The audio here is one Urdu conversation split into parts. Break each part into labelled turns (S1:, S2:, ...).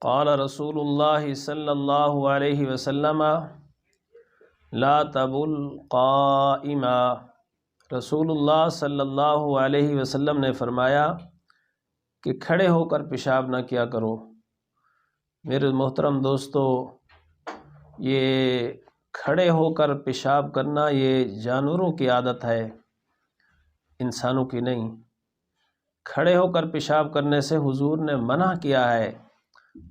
S1: قال رسول اللہ صلی اللہ علیہ وسلم لا تبل قائما، رسول اللہ صلی اللہ علیہ وسلم نے فرمایا کہ کھڑے ہو کر پیشاب نہ کیا کرو۔ میرے محترم دوستو، یہ کھڑے ہو کر پیشاب کرنا یہ جانوروں کی عادت ہے، انسانوں کی نہیں۔ کھڑے ہو کر پیشاب کرنے سے حضور نے منع کیا ہے،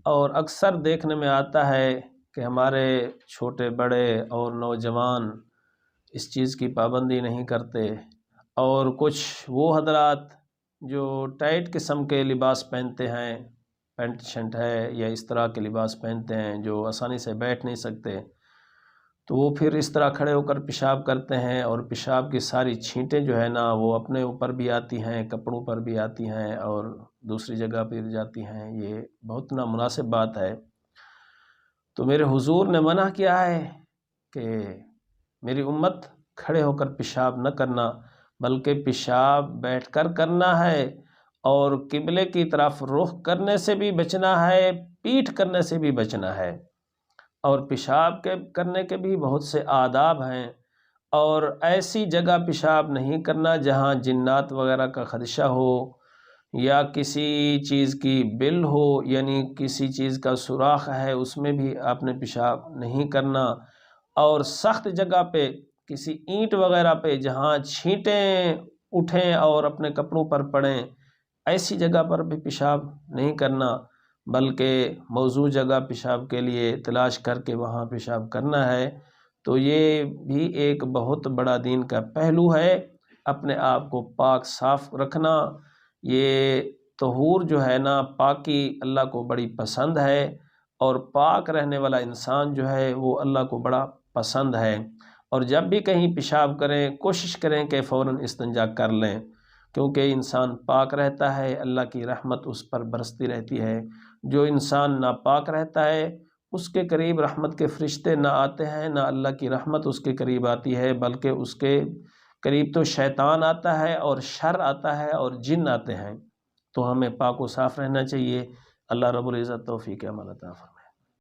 S1: اور اکثر دیکھنے میں آتا ہے کہ ہمارے چھوٹے بڑے اور نوجوان اس چیز کی پابندی نہیں کرتے، اور کچھ وہ حضرات جو ٹائٹ قسم کے لباس پہنتے ہیں، پینٹ شرٹ ہے یا اس طرح کے لباس پہنتے ہیں جو آسانی سے بیٹھ نہیں سکتے، تو وہ پھر اس طرح کھڑے ہو کر پیشاب کرتے ہیں، اور پیشاب کی ساری چھینٹیں جو ہے نا وہ اپنے اوپر بھی آتی ہیں، کپڑوں پر بھی آتی ہیں اور دوسری جگہ پہ جاتی ہیں۔ یہ بہت نامناسب بات ہے۔ تو میرے حضور نے منع کیا ہے کہ میری امت کھڑے ہو کر پیشاب نہ کرنا، بلکہ پیشاب بیٹھ کر کرنا ہے، اور قبلے کی طرف رخ کرنے سے بھی بچنا ہے، پیٹھ کرنے سے بھی بچنا ہے۔ اور پیشاب کرنے کے بھی بہت سے آداب ہیں، اور ایسی جگہ پیشاب نہیں کرنا جہاں جنات وغیرہ کا خدشہ ہو، یا کسی چیز کی بل ہو، یعنی کسی چیز کا سوراخ ہے اس میں بھی آپ نے پیشاب نہیں کرنا، اور سخت جگہ پہ کسی اینٹ وغیرہ پہ جہاں چھینٹیں اٹھیں اور اپنے کپڑوں پر پڑیں، ایسی جگہ پر بھی پیشاب نہیں کرنا، بلکہ موزوں جگہ پیشاب کے لیے تلاش کر کے وہاں پیشاب کرنا ہے۔ تو یہ بھی ایک بہت بڑا دین کا پہلو ہے، اپنے آپ کو پاک صاف رکھنا۔ یہ طہور جو ہے نا، پاکی اللہ کو بڑی پسند ہے، اور پاک رہنے والا انسان جو ہے وہ اللہ کو بڑا پسند ہے۔ اور جب بھی کہیں پیشاب کریں کوشش کریں کہ فوراً استنجا کر لیں، کیونکہ انسان پاک رہتا ہے اللہ کی رحمت اس پر برستی رہتی ہے۔ جو انسان ناپاک رہتا ہے اس کے قریب رحمت کے فرشتے نہ آتے ہیں، نہ اللہ کی رحمت اس کے قریب آتی ہے، بلکہ اس کے قریب تو شیطان آتا ہے اور شر آتا ہے اور جن آتے ہیں۔ تو ہمیں پاک و صاف رہنا چاہیے۔ اللہ رب العزت توفیق عمل عطا فرمائے۔